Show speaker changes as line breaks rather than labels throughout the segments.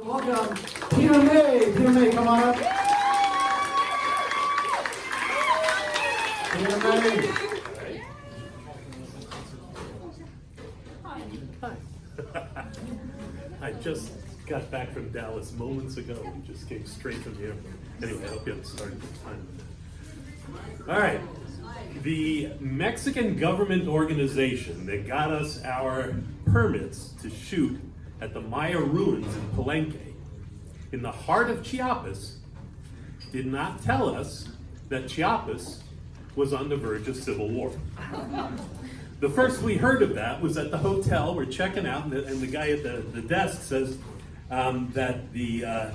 Welcome, Peter May. Peter May, come on up. Peter May.
Hi. I just got back from Dallas moments ago. We just came straight from the airport. Anyway, I hope you haven't started the time. All right. The Mexican government organization that got us our permits to shoot at the Maya ruins in Palenque, in the heart of Chiapas, did not tell us that Chiapas was on the verge of civil war. The first we heard of that was at the hotel. We're checking out, and the guy at the desk says that the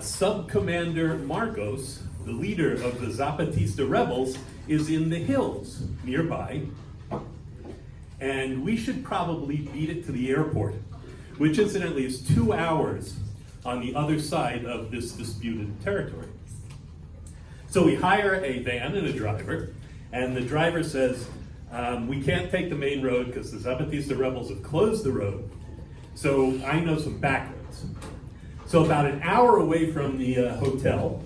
Sub-Commander Marcos, the leader of the Zapatista rebels, is in the hills nearby, and we should probably beat it to the airport, which incidentally is 2 hours on the other side of this disputed territory. So we hire a van and a driver, and the driver says, we can't take the main road because the Zapatista rebels have closed the road, so I know some back roads. So about an hour away from the hotel,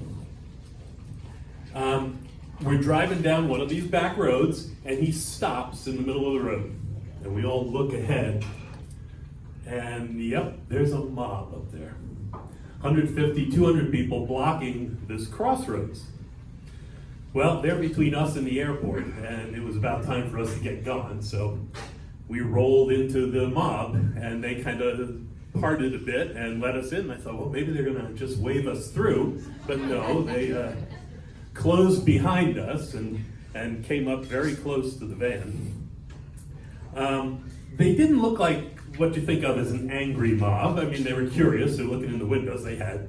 we're driving down one of these back roads, and he stops in the middle of the road. And we all look ahead, and yep, there's a mob up there. 150, 200 people blocking this crossroads. Well, they're between us and the airport, and it was about time for us to get going, so we rolled into the mob, and they kind of parted a bit and let us in. I thought, well, maybe they're gonna just wave us through, but no, they closed behind us and came up very close to the van. They didn't look like what you think of as an angry mob. I mean, they were curious. They're looking in the windows. They had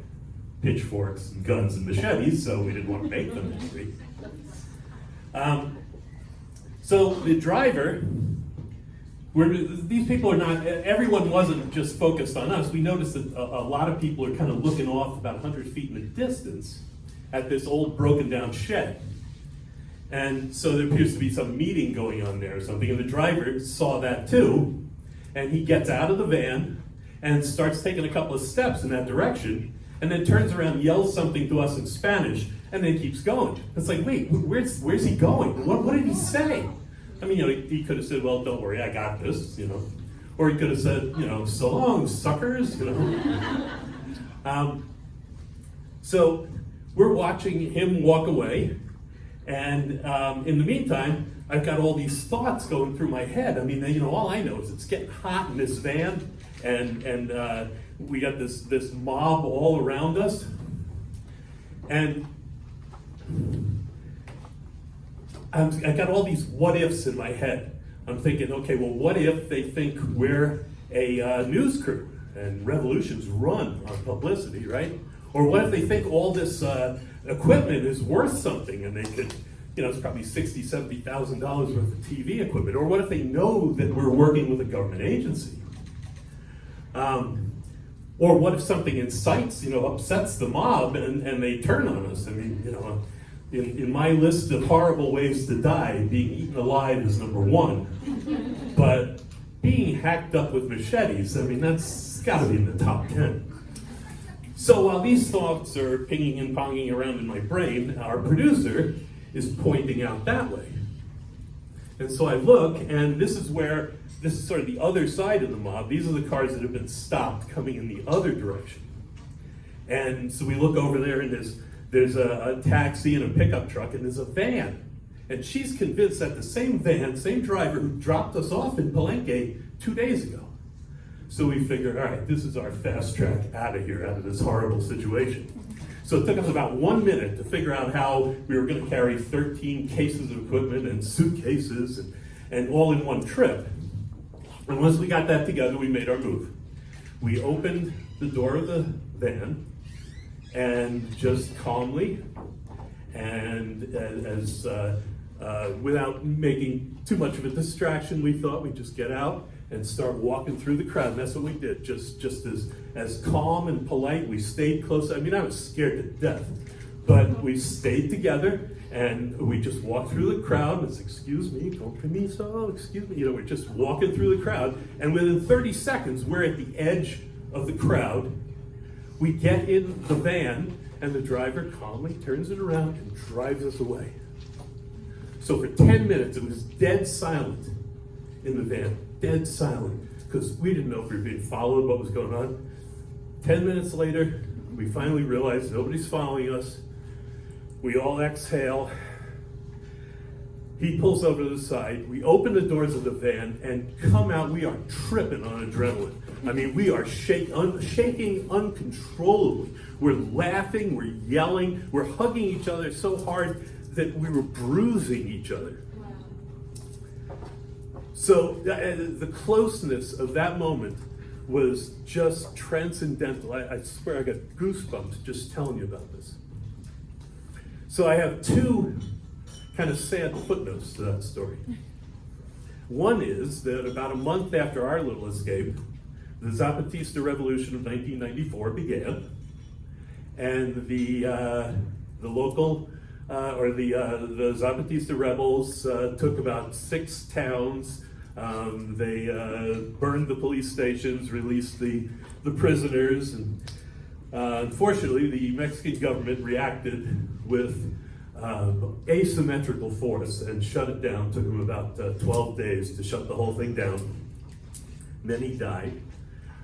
pitchforks and guns and machetes, so we didn't want to make them angry. So the driver, these people are not, everyone wasn't just focused on us. We noticed that a lot of people are kind of looking off about 100 feet in the distance at this old broken down shed. And so there appears to be some meeting going on there or something, and the driver saw that too, and he gets out of the van and starts taking a couple of steps in that direction, and then turns around and yells something to us in Spanish, and then keeps going. It's like, wait, where's he going? What did he say? I mean, he could have said, well, don't worry, I got this, Or he could have said, so long, suckers, So we're watching him walk away, and in the meantime, I've got all these thoughts going through my head. I mean, all I know is it's getting hot in this van, and we got this mob all around us, and I got all these what ifs in my head. I'm thinking, okay, well, what if they think we're a news crew and revolutions run on publicity, right? Or what if they think all this equipment is worth something and they could, it's probably $60,000, $70,000 worth of TV equipment. Or what if they know that we're working with a government agency? Or what if something incites, upsets the mob and they turn on us? I mean, in my list of horrible ways to die, being eaten alive is number one. But being hacked up with machetes, I mean, that's gotta be in the top 10. So while these thoughts are pinging and ponging around in my brain, our producer is pointing out that way. And so I look, and this is sort of the other side of the mob. These are the cars that have been stopped coming in the other direction. And so we look over there, and there's a taxi and a pickup truck, and there's a van. And she's convinced that the same van, same driver who dropped us off in Palenque 2 days ago. So we figured, all right, this is our fast track out of here, out of this horrible situation. So it took us about 1 minute to figure out how we were going to carry 13 cases of equipment and suitcases and all in one trip. And once we got that together, we made our move. We opened the door of the van, and just calmly and without making too much of a distraction, we thought we'd just get out and start walking through the crowd. And that's what we did, just as calm and polite. We stayed close. I mean, I was scared to death, but we stayed together, and we just walked through the crowd. And it's, excuse me, con permiso, excuse me. We're just walking through the crowd, and within 30 seconds, we're at the edge of the crowd, We get in the van, and the driver calmly turns it around and drives us away. So for 10 minutes, it was dead silent in the van, dead silent, because we didn't know if we were being followed, what was going on. 10 minutes later, we finally realized nobody's following us. We all exhale. He pulls over to the side. We open the doors of the van and come out. We are tripping on adrenaline. I mean, we are shaking uncontrollably. We're laughing, we're yelling, we're hugging each other so hard that we were bruising each other. So the closeness of that moment was just transcendental. I swear I got goosebumps just telling you about this. So I have two kind of sad footnotes to that story. One is that about a month after our little escape, the Zapatista Revolution of 1994 began, and the local the Zapatista rebels took about 6 towns. They burned the police stations, released the prisoners, and unfortunately, the Mexican government reacted with asymmetrical force and shut it down. Took them about 12 days to shut the whole thing down. Many died.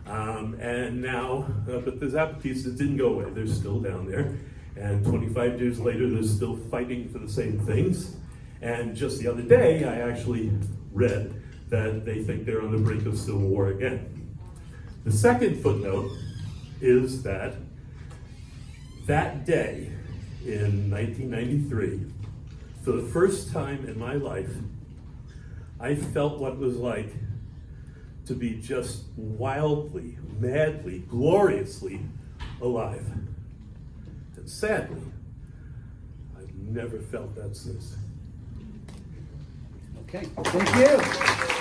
And now, but the Zapatistas didn't go away. They're still down there. And 25 years later, they're still fighting for the same things. And just the other day, I actually read that they think they're on the brink of civil war again. The second footnote is that day in 1993, for the first time in my life, I felt what it was like to be just wildly, madly, gloriously alive. And sadly, I've never felt that since.
Okay, thank you.